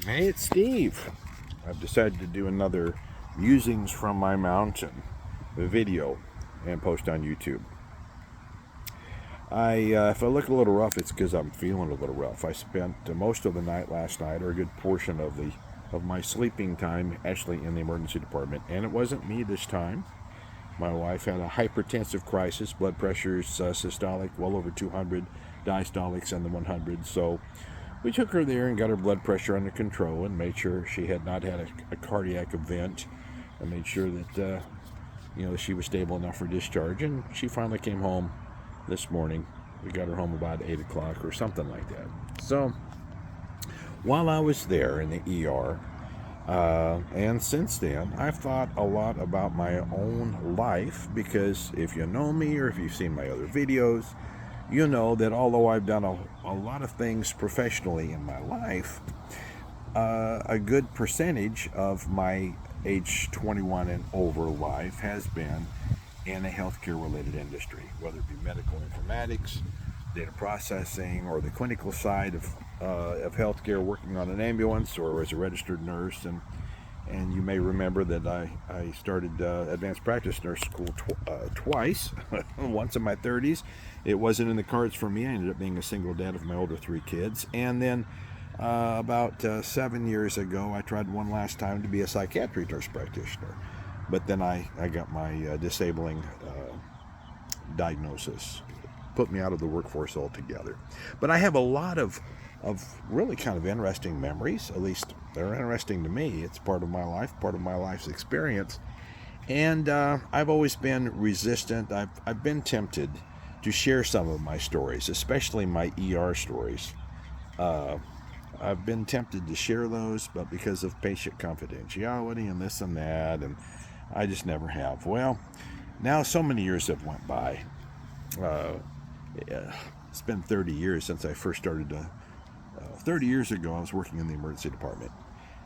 Hey, it's Steve. I've decided to do another musings from my mountain video and post on YouTube. If I look a little rough, it's because I'm feeling a little rough. I spent most of the night last night, or a good portion of my sleeping time, actually in the emergency department, and it wasn't me this time. My wife had a hypertensive crisis, blood pressure's systolic, well over 200, diastolic's in the 100. So we took her there and got her blood pressure under control and made sure she had not had a cardiac event, and made sure that she was stable enough for discharge. And she finally came home this morning. We got her home about 8 o'clock or something like that. So while I was there in the ER, and since then, I've thought a lot about my own life, because if you know me or if you've seen my other videos, you know that although I've done a lot of things professionally in my life, a good percentage of my age 21 and over life has been in a healthcare related industry, whether it be medical informatics, data processing, or the clinical side of healthcare, working on an ambulance or as a registered nurse. And you may remember that I started advanced practice nurse school twice, once in my 30s. It wasn't in the cards for me. I ended up being a single dad of my older 3 kids. And then about 7 years ago, I tried one last time to be a psychiatry nurse practitioner. But then I got my disabling diagnosis, put me out of the workforce altogether. But I have a lot of really kind of interesting memories. At least they're interesting to me. It's part of my life, part of my life's experience. And I've always been resistant. I've been tempted to share some of my stories, especially my ER stories. I've been tempted to share those, but because of patient confidentiality and this and that, and I just never have. Well, now so many years have went by. It's been 30 years since I first started 30 years ago, I was working in the emergency department.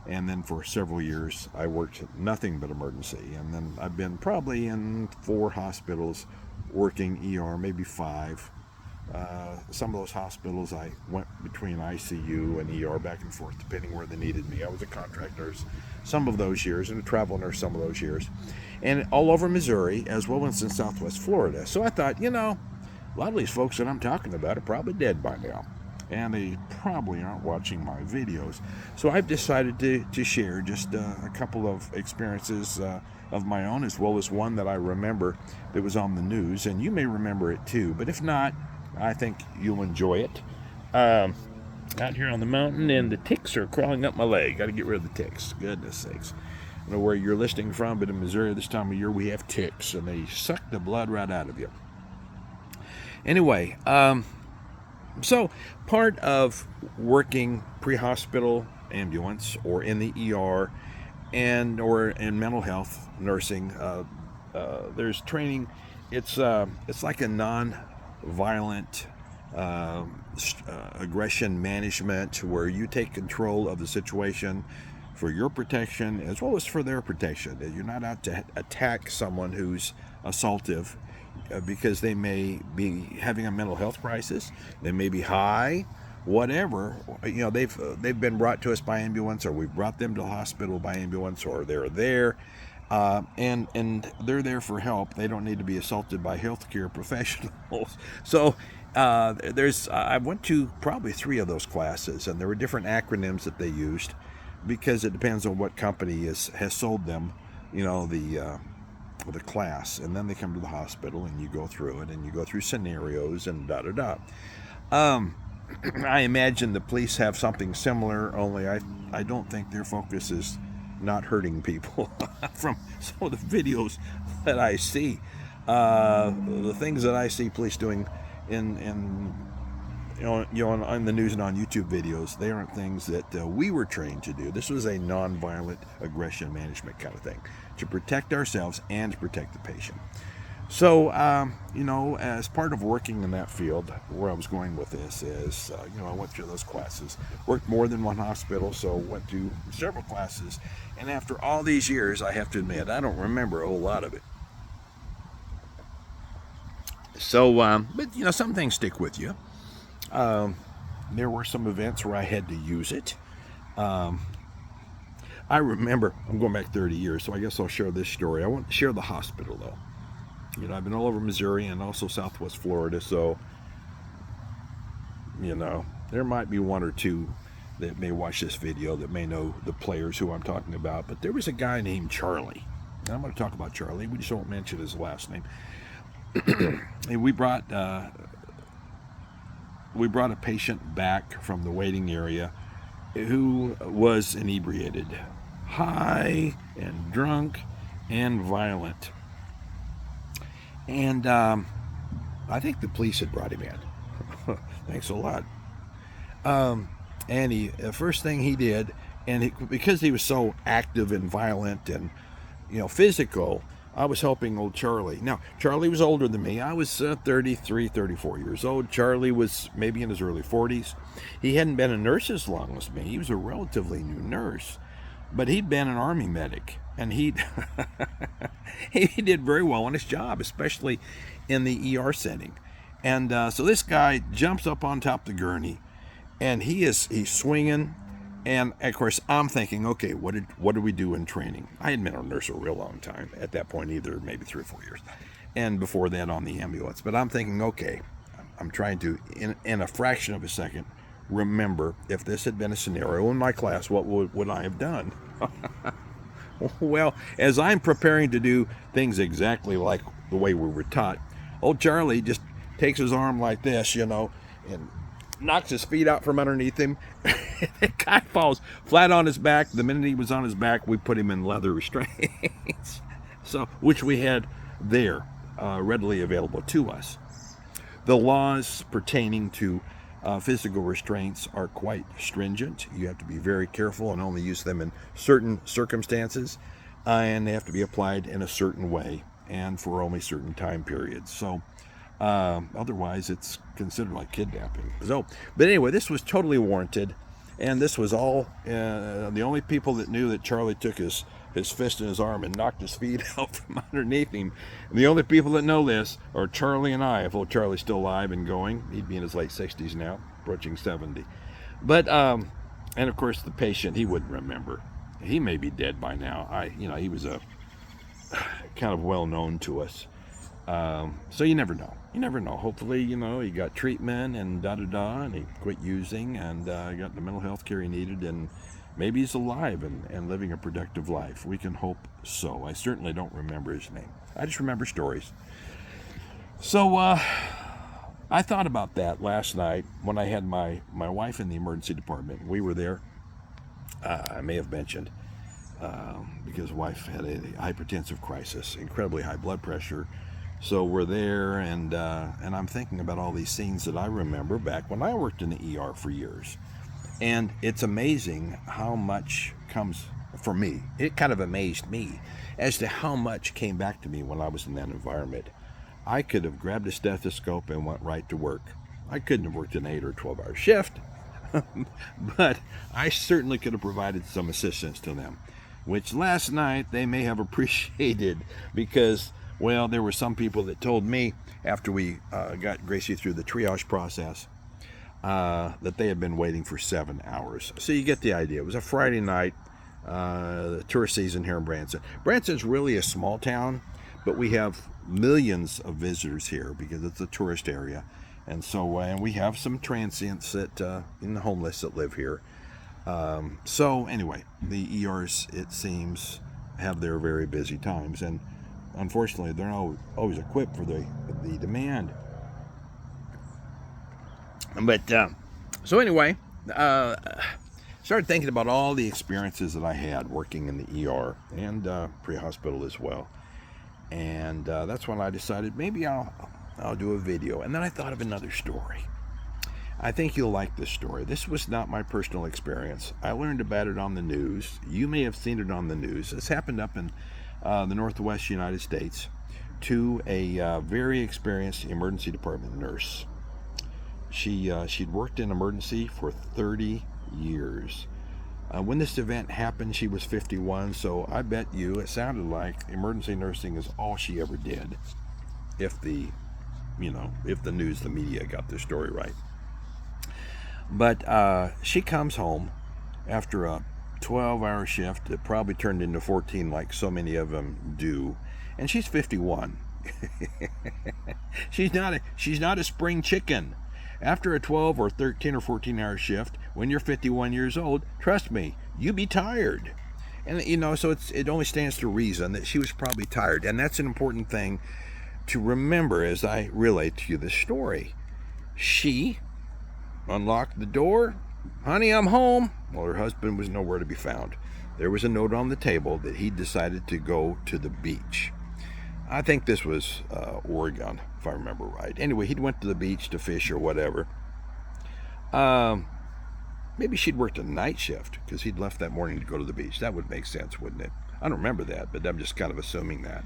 And then for several years, I worked nothing but emergency. And then I've been probably in 4 hospitals working ER, maybe 5. Some of those hospitals I went between ICU and ER back and forth, depending where they needed me. I was a contract nurse some of those years and a travel nurse some of those years. And all over Missouri, as well as in Southwest Florida. So I thought, a lot of these folks that I'm talking about are probably dead by now, and they probably aren't watching my videos. So I've decided to share just a couple of experiences of my own, as well as one that I remember that was on the news, and you may remember it too. But if not, I think you'll enjoy it. Out here on the mountain, and the ticks are crawling up my leg. Got to get rid of the ticks. Goodness sakes. I don't know where you're listening from, but in Missouri this time of year we have ticks, and they suck the blood right out of you. Anyway, so part of working pre-hospital ambulance or in the ER or in mental health nursing, there's training. It's like a non-violent aggression management, where you take control of the situation for your protection as well as for their protection. You're not out to attack someone who's assaultive, because they may be having a mental health crisis, they may be high, whatever. They've been brought to us by ambulance, or we've brought them to the hospital by ambulance, or they're there, and they're there for help. They don't need to be assaulted by healthcare professionals. So I went to probably 3 of those classes, and there were different acronyms that they used, because it depends on what company has sold them, the class. And then they come to the hospital, and you go through it, and you go through scenarios and da da da. I imagine the police have something similar, only I don't think their focus is not hurting people. From some of the videos that I see, the things that I see police doing in on the news and on YouTube videos, they aren't things that we were trained to do. This was a non-violent aggression management kind of thing, to protect ourselves and to protect the patient. So, as part of working in that field, where I was going with this is, I went through those classes, worked more than one hospital, so went through several classes. And after all these years, I have to admit, I don't remember a whole lot of it. So, but some things stick with you. There were some events where I had to use it. I remember, I'm going back 30 years, so I guess I'll share this story. I want to share the hospital, though. I've been all over Missouri and also Southwest Florida, so, there might be one or two that may watch this video that may know the players who I'm talking about. But there was a guy named Charlie. And I'm going to talk about Charlie. We just won't mention his last name. And we brought a patient back from the waiting area who was inebriated, high and drunk and violent. And I think the police had brought him in. Thanks a lot. And the first thing he did, because he was so active and violent and physical, I was helping old Charlie. Now, Charlie was older than me. I was 33, 34 years old. Charlie was maybe in his early 40s. He hadn't been a nurse as long as me. He was a relatively new nurse, but he'd been an Army medic, and he did very well on his job, especially in the ER setting. And so this guy jumps up on top of the gurney, and he's swinging. And of course, I'm thinking, okay, what did we do in training? I had been a nurse a real long time at that point, either maybe 3 or 4 years, and before that on the ambulance. But I'm thinking, okay, I'm trying to, in a fraction of a second, remember if this had been a scenario in my class, what would I have done? Well, as I'm preparing to do things exactly like the way we were taught, old Charlie just takes his arm like this, and knocks his feet out from underneath him. The guy falls flat on his back. The minute he was on his back, we put him in leather restraints, which we had there readily available to us. The laws pertaining to physical restraints are quite stringent. You have to be very careful and only use them in certain circumstances, and they have to be applied in a certain way and for only certain time periods. So otherwise, it's considered like kidnapping. But anyway, this was totally warranted, and this was all the only people that knew that Charlie took his fist in his arm and knocked his feet out from underneath him. And the only people that know this are Charlie and I. If old Charlie's still alive and going, he'd be in his late 60s now, approaching 70. But and of course, the patient, he wouldn't remember. He may be dead by now. He was a kind of well known to us. So you never know. Hopefully, he got treatment and and he quit using and got the mental health care he needed, and maybe he's alive and living a productive life. We can hope so. I certainly don't remember his name. I just remember stories. So I thought about that last night when I had my wife in the emergency department. We were there. I may have mentioned because wife had a hypertensive crisis, incredibly high blood pressure. So we're there, and I'm thinking about all these scenes that I remember back when I worked in the ER for years. And it's amazing how much comes for me. It kind of amazed me as to how much came back to me when I was in that environment. I could have grabbed a stethoscope and went right to work. I couldn't have worked an 8 or 12-hour shift, but I certainly could have provided some assistance to them, which last night they may have appreciated because, well, there were some people that told me after we got Gracie through the triage process that they had been waiting for 7 hours. So you get the idea. It was a Friday night, the tourist season here in Branson. Branson's really a small town, but we have millions of visitors here because it's a tourist area. And so, and we have some transients that, in the homeless that live here. So anyway, the ERs, it seems, have their very busy times. And unfortunately, they're not always equipped for the demand. But so anyway, started thinking about all the experiences that I had working in the ER and pre-hospital as well. And that's when I decided maybe I'll do a video. And then I thought of another story. I think you'll like this story. This was not my personal experience. I learned about it on the news. You may have seen it on the news. This happened up in the Northwest United States to a very experienced emergency department nurse. She'd worked in emergency for 30 years. When this event happened, she was 51, so I bet you it sounded like emergency nursing is all she ever did, if the news, the media got the story right. But she comes home after a 12-hour shift that probably turned into 14 like so many of them do. And she's 51. She's not a spring chicken. After a 12 or 13 or 14-hour shift, when you're 51 years old, trust me, you be tired. And so it only stands to reason that she was probably tired. And that's an important thing to remember as I relate to you this story. She unlocked the door. Honey, I'm home. Well, her husband was nowhere to be found. There was a note on the table that he decided to go to the beach. I think this was Oregon, if I remember right. Anyway, he went to the beach to fish or whatever. Maybe she'd worked a night shift because he'd left that morning to go to the beach. That would make sense, wouldn't it? I don't remember that, but I'm just kind of assuming that.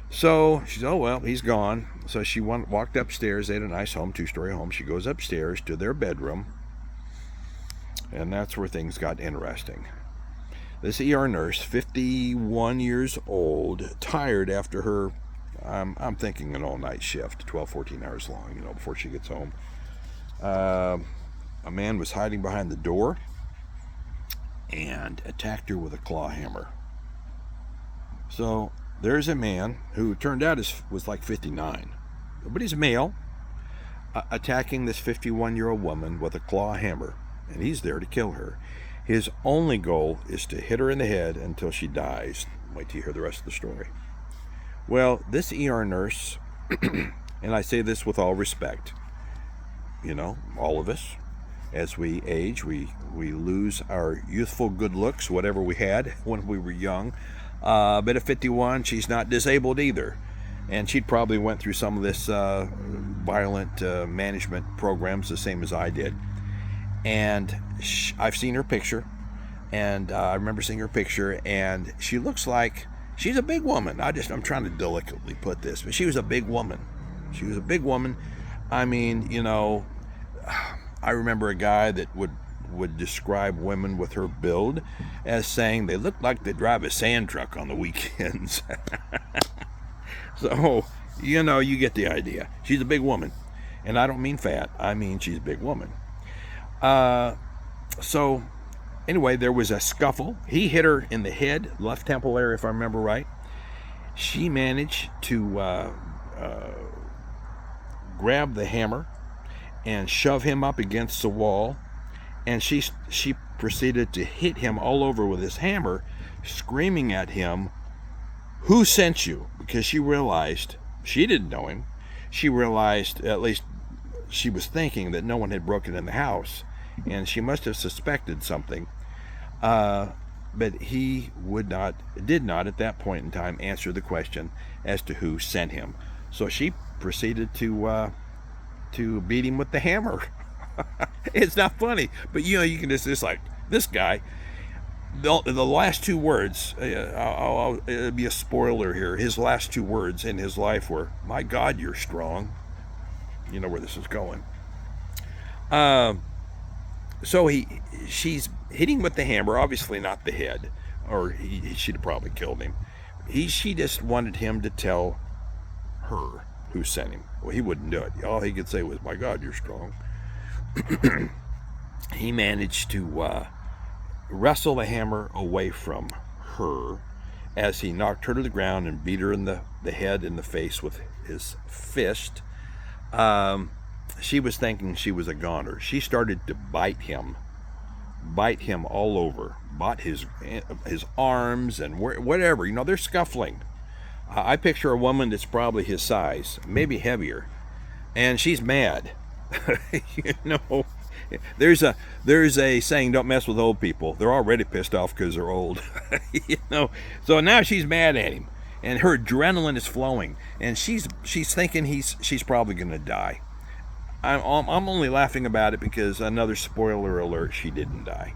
So she said, oh, well, he's gone. So she walked upstairs. They had a nice home, 2-story home. She goes upstairs to their bedroom, and that's where things got interesting. This ER nurse, 51 years old, tired after her, I'm thinking an all-night shift, 12, 14 hours long, before she gets home. A man was hiding behind the door and attacked her with a claw hammer. So there's a man who turned out was like 59, but he's a male, attacking this 51-year-old woman with a claw hammer, and he's there to kill her. His only goal is to hit her in the head until she dies. Wait till you hear the rest of the story. Well, this ER nurse, and I say this with all respect, all of us, as we age, we lose our youthful good looks, whatever we had when we were young. But at 51, she's not disabled either. And she'd probably went through some of this violent management programs the same as I did. And I've seen her picture, and I remember seeing her picture, and she looks like she's a big woman. I'm trying to delicately put this, but she was a big woman. She was a big woman. I mean, I remember a guy that would describe women with her build as saying they look like they drive a sand truck on the weekends. So, you get the idea. She's a big woman. And I don't mean fat. I mean she's a big woman. So, anyway, there was a scuffle. He hit her in the head, left temple area, if I remember right. She managed to grab the hammer and shove him up against the wall, and she proceeded to hit him all over with his hammer, screaming at him, "Who sent you?" Because she realized she didn't know him. She realized, at least she was thinking, that no one had broken in the house, and she must have suspected something. But he did not at that point in time answer the question as to who sent him. So she proceeded to beat him with the hammer. It's not funny, but you can just like this guy. The last two words, it'll be a spoiler here. His last two words in his life were, "My God, you're strong." You know where this is going. So she's hitting with the hammer, obviously not the head, or she'd have probably killed him. She just wanted him to tell her who sent him. Well, he wouldn't do it. All he could say was, "My God, you're strong." He managed to wrestle the hammer away from her as he knocked her to the ground and beat her in the head and the face with his fist. She was thinking she was a goner. She started to bite him all over, bite his arms and whatever. They're scuffling. I picture a woman that's probably his size, maybe heavier, and she's mad. There's a saying, don't mess with old people. They're already pissed off because they're old. So now she's mad at him, and her adrenaline is flowing, and she's thinking she's probably going to die. I'm only laughing about it because, another spoiler alert, she didn't die.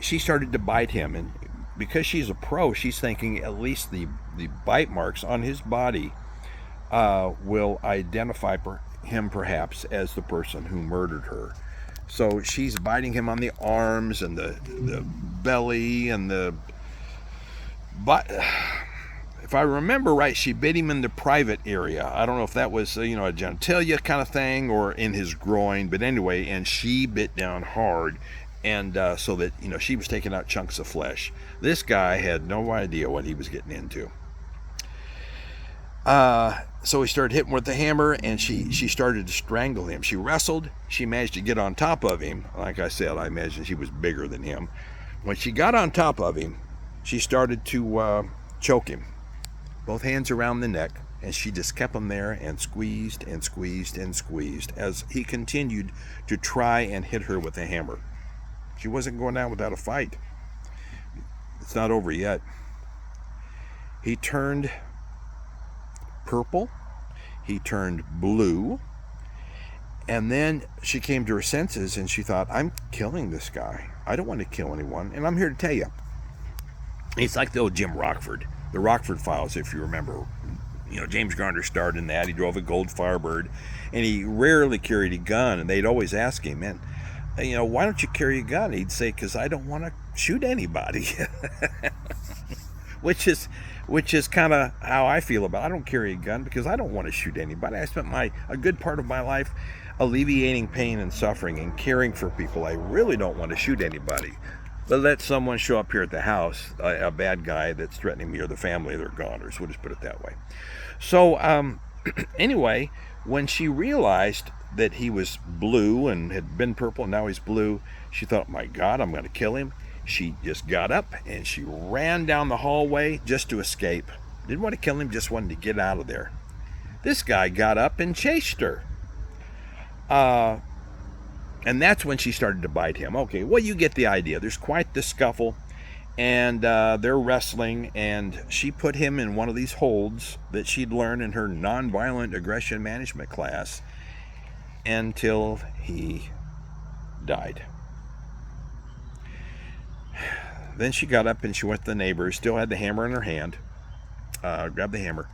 She started to bite him, and because she's a pro, she's thinking at least the bite marks on his body will identify him perhaps as the person who murdered her. So she's biting him on the arms and the belly and but if I remember right, she bit him in the private area. I don't know if that was a genitalia kind of thing or in his groin, but anyway, and she bit down hard, and so that, you know, she was taking out chunks of flesh. This guy had no idea what he was getting into. So he started hitting with the hammer, and she started to strangle him. She wrestled. She managed to get on top of him. Like I said, I imagine she was bigger than him. When she got on top of him, she started to choke him, both hands around the neck, and she just kept him there and squeezed and squeezed and squeezed as he continued to try and hit her with the hammer. She wasn't going down without a fight. It's not over yet. He turned purple. He turned blue. And then she came to her senses and she thought, I'm killing this guy. I don't want to kill anyone. And I'm here to tell you. It's like the old Jim Rockford. The Rockford Files, if you remember. You know, James Garner starred in that. He drove a gold Firebird. And he rarely carried a gun. And they'd always ask him, man, you know, why don't you carry a gun? He'd say, because I don't want to shoot anybody. Which is kind of how I feel about it. I don't carry a gun because I don't want to shoot anybody. I spent a good part of my life alleviating pain and suffering and caring for people. I really don't want to shoot anybody. But let someone show up here at the house, a bad guy that's threatening me or the family, they're goners. We'll just put it that way. So anyway, when she realized that he was blue and had been purple and now he's blue, she thought, my God, I'm going to kill him. She just got up and she ran down the hallway just to escape. Didn't want to kill him, just wanted to get out of there. This guy got up and chased her. And that's when she started to bite him. Okay, well, you get the idea. There's quite the scuffle, and they're wrestling, and she put him in one of these holds that she'd learned in her nonviolent aggression management class until he died. Then she got up and she went to the neighbors, still had the hammer in her hand, grabbed the hammer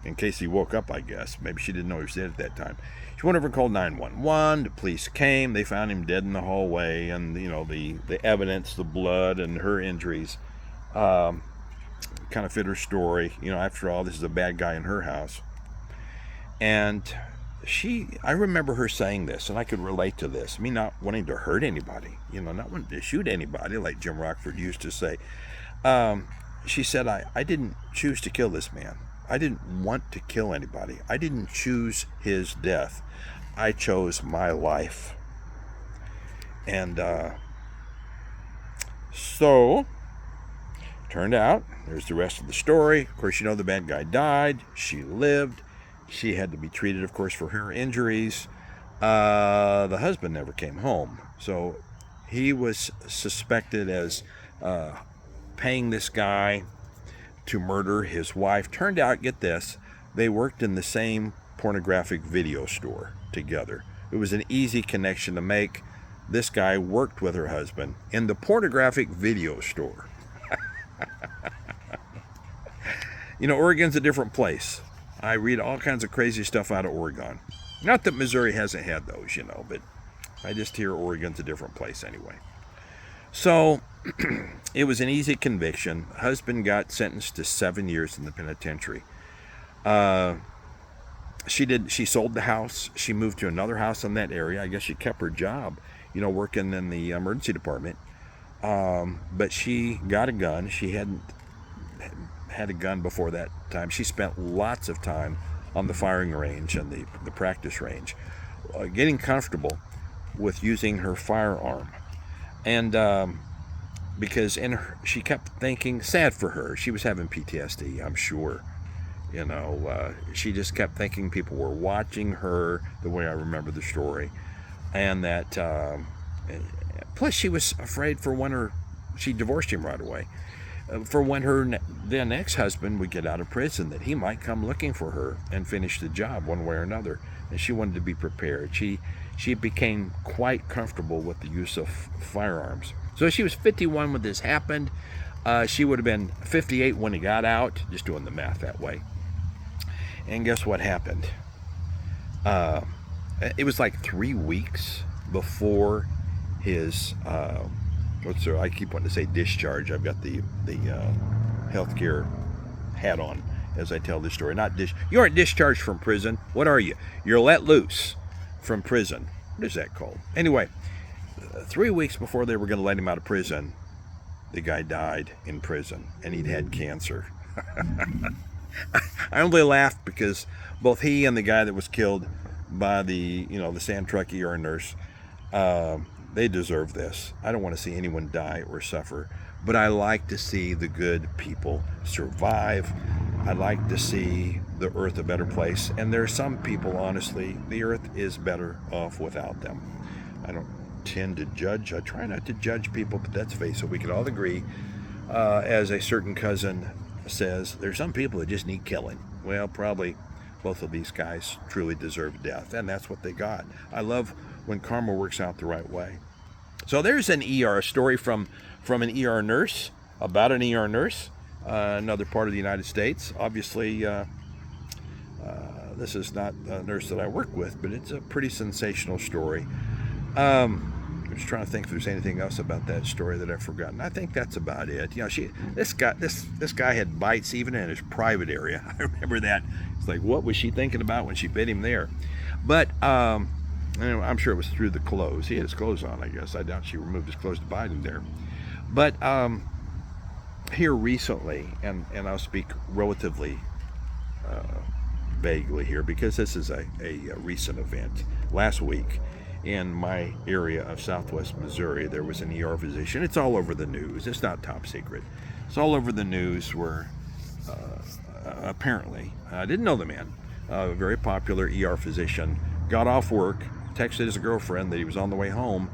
in case he woke up, I guess. Maybe she didn't know he was dead at that time. She went over and called 911. The police came. They found him dead in the hallway, and, you know, the evidence, the blood and her injuries kind of fit her story. You know, after all, this is a bad guy in her house. And I remember her saying this, and I could relate to this. Me not wanting to hurt anybody, you know, not wanting to shoot anybody, like Jim Rockford used to say. She said, I didn't choose to kill this man. I didn't want to kill anybody. I didn't choose his death. I chose my life. And so, turned out, there's the rest of the story. Of course, you know, the bad guy died. She lived. She had to be treated, of course, for her injuries. The husband never came home. So he was suspected as paying this guy to murder his wife. Turned out, get this, they worked in the same pornographic video store together. It was an easy connection to make. This guy worked with her husband in the pornographic video store. You know, Oregon's a different place. I read all kinds of crazy stuff out of Oregon. Not that Missouri hasn't had those, you know, but I just hear Oregon's a different place anyway. So it was an easy conviction. Husband got sentenced to 7 years in the penitentiary. She sold the house. She moved to another house in that area. I guess she kept her job, you know, working in the emergency department. But she got a gun. She hadn't had a gun before that time. She spent lots of time on the firing range and the practice range, getting comfortable with using her firearm. And because she kept thinking, sad for her, she was having PTSD, I'm sure. You know, she just kept thinking people were watching her, the way I remember the story. And that, plus she was afraid for when she divorced him right away, for when her then ex-husband would get out of prison, that he might come looking for her and finish the job one way or another. And she wanted to be prepared. She became quite comfortable with the use of firearms. So she was 51 when this happened. She would have been 58 when he got out, just doing the math that way. And guess what happened? It was like 3 weeks before his, I keep wanting to say discharge. I've got the healthcare hat on as I tell this story. You aren't discharged from prison. What are you? You're let loose from prison. What is that called? Anyway, 3 weeks before they were going to let him out of prison, the guy died in prison, and he'd had cancer. I only laughed because both he and the guy that was killed by the sand truck ER nurse, they deserve this. I don't want to see anyone die or suffer, but I like to see the good people survive. I like to see the earth a better place, and there are some people, honestly, the earth is better off without them. I don't tend to judge. I try not to judge people, but let's face it, we can all agree, as a certain cousin says, there's some people that just need killing. Well, probably both of these guys truly deserve death, and that's what they got. I love when karma works out the right way. So there's an ER story from an ER nurse, about an ER nurse, another part of the United States. Obviously, this is not a nurse that I work with, but it's a pretty sensational story. I'm just trying to think if there's anything else about that story that I've forgotten. I think that's about it. This guy had bites even in his private area. I remember that. It's like, what was she thinking about when she bit him there? But I'm sure it was through the clothes. He had his clothes on, I guess. I doubt she removed his clothes to bite him there. But here recently, and I'll speak relatively vaguely here because this is a recent event. Last week, in my area of Southwest Missouri, there was an ER physician. It's all over the news. It's not top secret. It's all over the news where apparently, I didn't know the man, a very popular ER physician, got off work, texted his girlfriend that he was on the way home,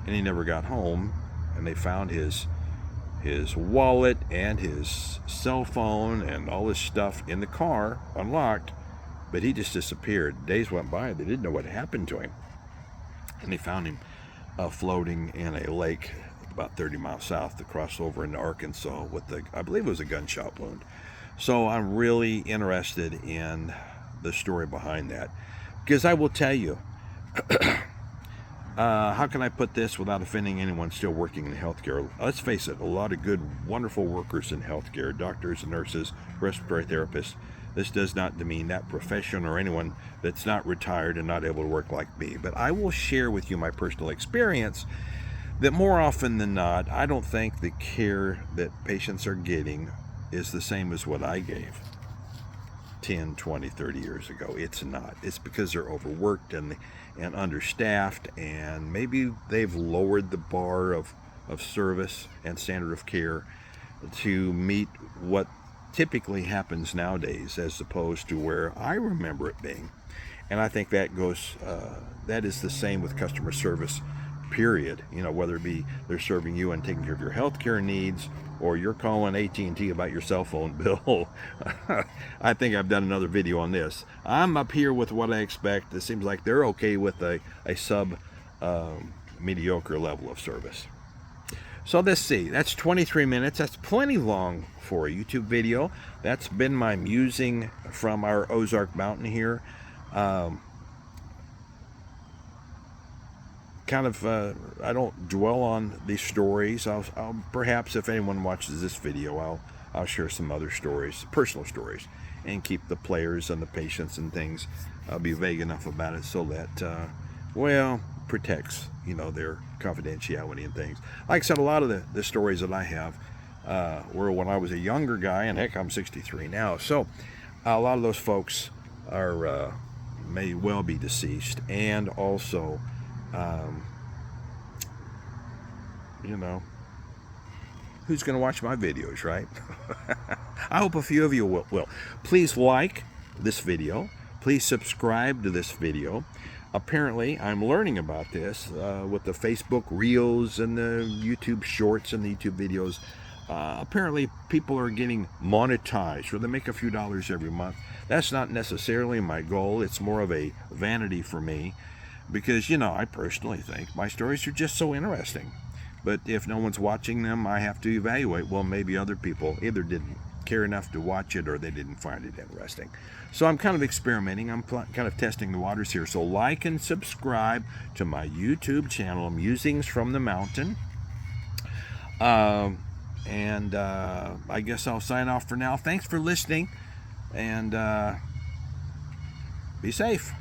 and he never got home, and they found his wallet and his cell phone and all his stuff in the car, unlocked, but he just disappeared. Days went by, they didn't know what happened to him. And they found him floating in a lake about 30 miles south to cross over into Arkansas with I believe it was a gunshot wound. So I'm really interested in the story behind that, because I will tell you, how can I put this without offending anyone still working in healthcare? Let's face it, a lot of good, wonderful workers in healthcare, doctors and nurses, respiratory therapists. This does not demean that profession or anyone that's not retired and not able to work like me. But I will share with you my personal experience that more often than not, I don't think the care that patients are getting is the same as what I gave 10, 20, 30 years ago. It's not. It's because they're overworked and understaffed, and maybe they've lowered the bar of service and standard of care to meet what typically happens nowadays, as opposed to where I remember it being. And I think that goes, that is the same with customer service, period. Whether it be they're serving you and taking care of your healthcare needs, or you're calling AT&T about your cell phone bill. I think I've done another video on this. I'm up here with what I expect. It seems like they're okay with a sub mediocre level of service. So let's see, that's 23 minutes. That's plenty long for a YouTube video. That's been my musing from our Ozark Mountain here. I don't dwell on these stories. I'll perhaps, if anyone watches this video, I'll share some other stories, personal stories, and keep the players and the patients and things. I'll be vague enough about it so that, protects, their confidentiality and things. Like I said, a lot of the stories that I have were when I was a younger guy, and heck, I'm 63 now. So a lot of those folks are may well be deceased, and also, who's going to watch my videos, right? I hope a few of you will. Please like this video. Please subscribe to this video. Apparently, I'm learning about this with the Facebook Reels and the YouTube Shorts and the YouTube videos. Apparently, people are getting monetized, where they make a few dollars every month. That's not necessarily my goal. It's more of a vanity for me, because, I personally think my stories are just so interesting. But if no one's watching them, I have to evaluate, well, maybe other people either didn't care enough to watch it or they didn't find it interesting. So I'm kind of experimenting. I'm kind of testing the waters here. So like and subscribe to my YouTube channel, Musings from the Mountain. I guess I'll sign off for now. Thanks for listening, and be safe.